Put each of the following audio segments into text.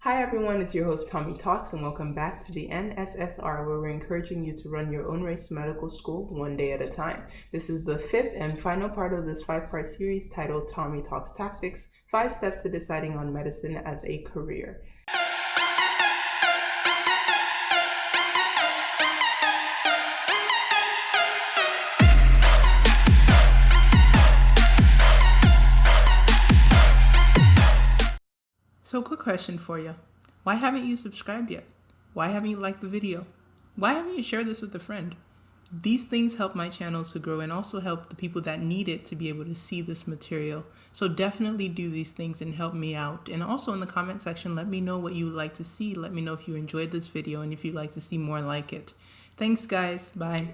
Hi everyone, it's your host MÍtalks and welcome back to the NSSR, where we're encouraging you to run your own race to medical school one day at a time. This is the fifth and final part of this 5-part series titled MÍtalks Tactics, 5 Steps to Deciding on Medicine as a Career. So quick question for you. Why haven't you subscribed yet? Why haven't you liked the video? Why haven't you shared this with a friend? These things help my channel to grow and also help the people that need it to be able to see this material. So definitely do these things and help me out. And also in the comment section, let me know what you would like to see. Let me know if you enjoyed this video and if you'd like to see more like it. Thanks guys, bye.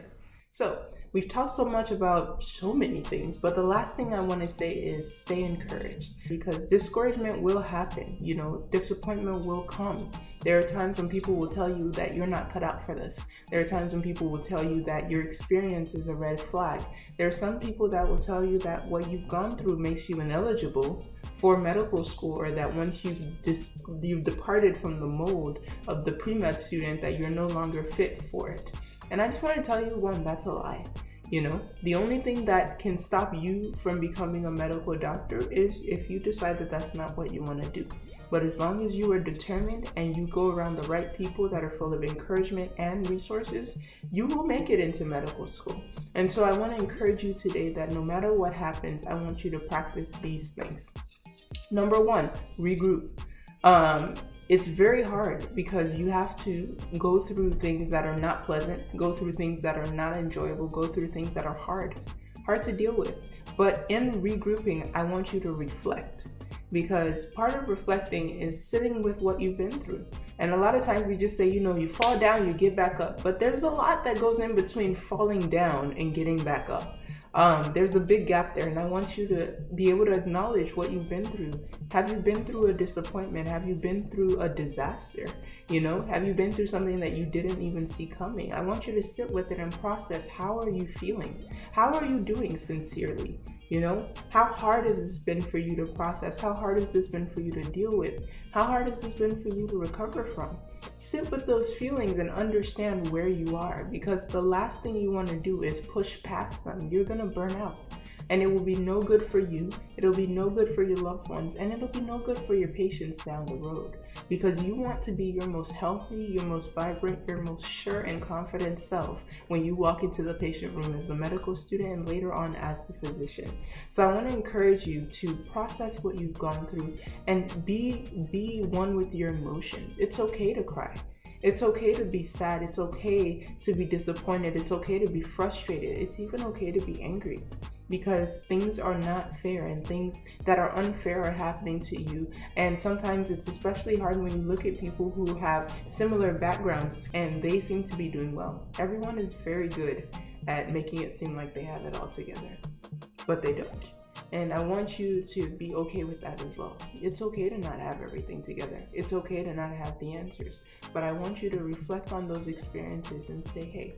So we've talked so much about so many things, but the last thing I want to say is stay encouraged, because discouragement will happen. Disappointment will come. There are times when people will tell you that you're not cut out for this. There are times when people will tell you that your experience is a red flag. There are some people that will tell you that what you've gone through makes you ineligible for medical school, or that once you've departed from the mold of the pre-med student, that you're no longer fit for it. And I just want to tell you, one, that's a lie. The only thing that can stop you from becoming a medical doctor is if you decide that that's not what you want to do. But as long as you are determined and you go around the right people that are full of encouragement and resources, you will make it into medical school. And so I want to encourage you today that no matter what happens, I want you to practice these things. Number one, regroup. It's very hard because you have to go through things that are not pleasant, go through things that are not enjoyable, go through things that are hard to deal with. But in regrouping, I want you to reflect, because part of reflecting is sitting with what you've been through. And a lot of times we just say, you fall down, you get back up. But there's a lot that goes in between falling down and getting back up. There's a big gap there, and I want you to be able to acknowledge what you've been through. Have you been through a disappointment? Have you been through a disaster? Have you been through something that you didn't even see coming? I want you to sit with it and process, how are you feeling? How are you doing sincerely? How hard has this been for you to process? How hard has this been for you to deal with? How hard has this been for you to recover from? Sit with those feelings and understand where you are, because the last thing you want to do is push past them. You're going to burn out, and it will be no good for you. It'll be no good for your loved ones, and it'll be no good for your patients down the road, because you want to be your most healthy, your most vibrant, your most sure and confident self when you walk into the patient room as a medical student and later on as the physician. So I want to encourage you to process what you've gone through and be one with your emotions. It's okay to cry. It's okay to be sad. It's okay to be disappointed. It's okay to be frustrated. It's even okay to be angry, because things are not fair and things that are unfair are happening to you. And sometimes it's especially hard when you look at people who have similar backgrounds and they seem to be doing well. Everyone is very good at making it seem like they have it all together, but they don't. And I want you to be okay with that as well. It's okay to not have everything together. It's okay to not have the answers. But I want you to reflect on those experiences and say, hey,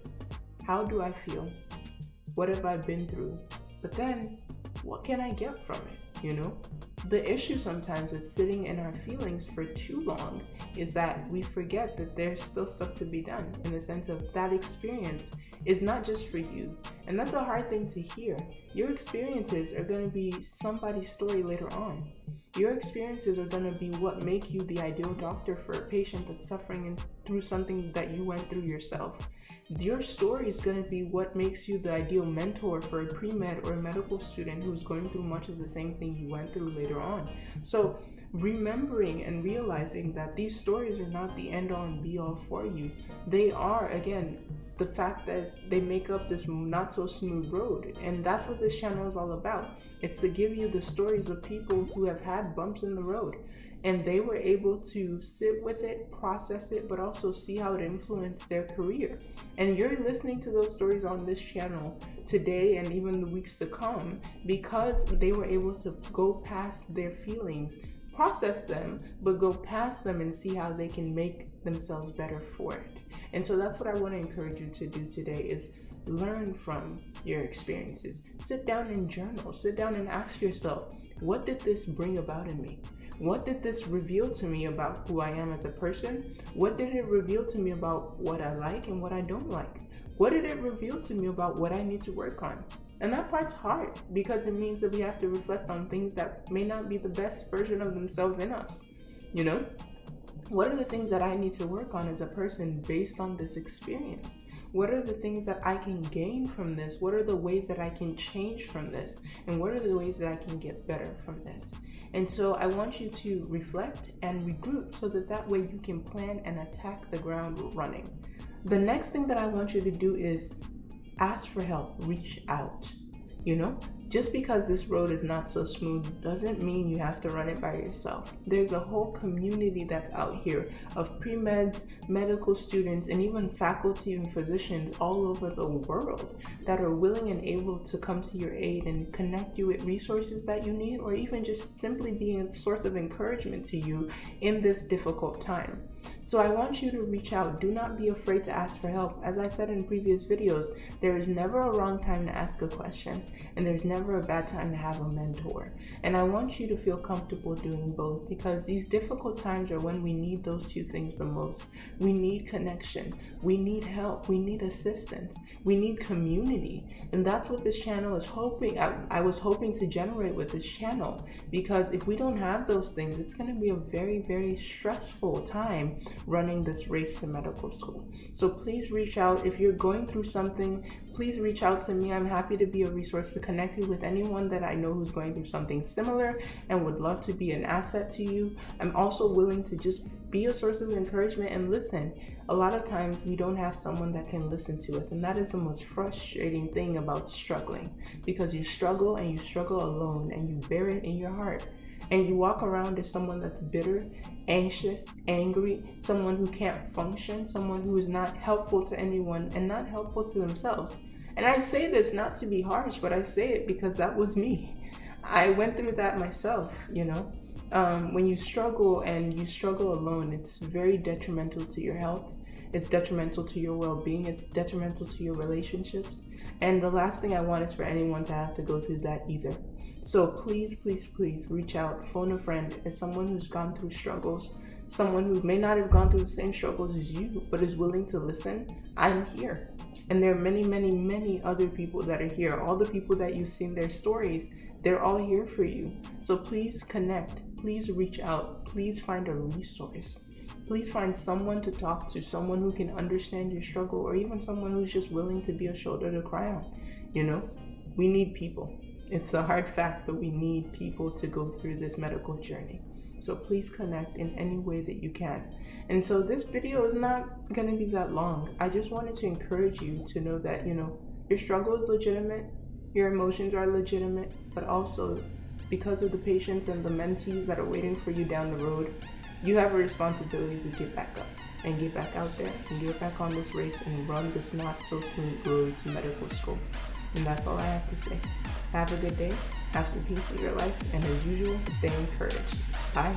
how do I feel? What have I been through? But then, what can I get from it? The issue sometimes with sitting in our feelings for too long is that we forget that there's still stuff to be done, in the sense of that experience is not just for you. And that's a hard thing to hear. Your experiences are going to be somebody's story later on. Your experiences are going to be what make you the ideal doctor for a patient that's suffering through something that you went through yourself. Your story is going to be what makes you the ideal mentor for a pre-med or a medical student who's going through much of the same thing you went through later on. So remembering and realizing that these stories are not the end all and be all for you. They are, again, the fact that they make up this not so smooth road. And that's what this channel is all about. It's to give you the stories of people who have had bumps in the road, and they were able to sit with it, process it, but also see how it influenced their career. And you're listening to those stories on this channel today and even the weeks to come because they were able to go past their feelings, process them, but go past them and see how they can make themselves better for it. And so that's what I want to encourage you to do today, is learn from your experiences. Sit down and journal. Sit down and ask yourself, what did this bring about in me? What did this reveal to me about who I am as a person? What did it reveal to me about what I like and what I don't like? What did it reveal to me about what I need to work on? And that part's hard because it means that we have to reflect on things that may not be the best version of themselves in us, you know? What are the things that I need to work on as a person based on this experience? What are the things that I can gain from this? What are the ways that I can change from this? And what are the ways that I can get better from this? And so I want you to reflect and regroup so that way you can plan and attack the ground running. The next thing that I want you to do is ask for help, reach out. You know, just because this road is not so smooth doesn't mean you have to run it by yourself. There's a whole community that's out here of pre-meds, medical students, and even faculty and physicians all over the world that are willing and able to come to your aid and connect you with resources that you need, or even just simply being a source of encouragement to you in this difficult time. So I want you to reach out. Do not be afraid to ask for help. As I said in previous videos, there is never a wrong time to ask a question, and there's never a bad time to have a mentor. And I want you to feel comfortable doing both, because these difficult times are when we need those two things the most. We need connection. We need help. We need assistance. We need community. And that's what this channel is hoping. I was hoping to generate with this channel, because if we don't have those things, it's going to be a very, very stressful time running this race to medical school. So please reach out. If you're going through something, please reach out to me. I'm happy to be a resource to connect you with anyone that I know who's going through something similar and would love to be an asset to you. I'm also willing to just be a source of encouragement and listen. A lot of times we don't have someone that can listen to us, and that is the most frustrating thing about struggling, because you struggle and you struggle alone and you bear it in your heart. And you walk around as someone that's bitter, anxious, angry, someone who can't function, someone who is not helpful to anyone and not helpful to themselves. And I say this not to be harsh, but I say it because that was me. I went through that myself, you know. When you struggle and you struggle alone, it's very detrimental to your health. It's detrimental to your well-being. It's detrimental to your relationships. And the last thing I want is for anyone to have to go through that either. So please, please, please reach out, phone a friend, as someone who's gone through struggles, someone who may not have gone through the same struggles as you, but is willing to listen. I'm here. And there are many, many, many other people that are here. All the people that you've seen their stories, they're all here for you. So please connect, please reach out, please find a resource. Please find someone to talk to, someone who can understand your struggle, or even someone who's just willing to be a shoulder to cry on. You know, we need people. It's a hard fact, but we need people to go through this medical journey. So please connect in any way that you can. And so this video is not going to be that long. I just wanted to encourage you to know that, you know, your struggle is legitimate, your emotions are legitimate, but also because of the patients and the mentees that are waiting for you down the road, you have a responsibility to get back up and get back out there and get back on this race and run this not so smooth road to medical school. And that's all I have to say. Have a good day, have some peace in your life, and as usual, stay encouraged. Bye.